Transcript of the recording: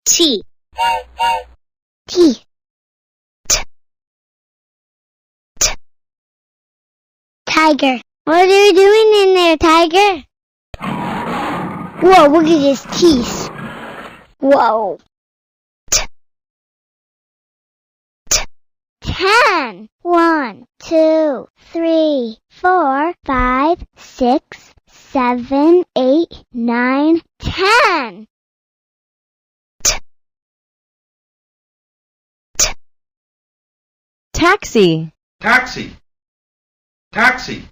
T. T. T. T. Tiger. What are you doing in there, Tiger? Whoa, look at his teeth. Whoa. T. T. 10. 1, 2, 3, 4, 5, 6, 7, 8, 9, 10. T. T. Taxi. Taxi. Taxi.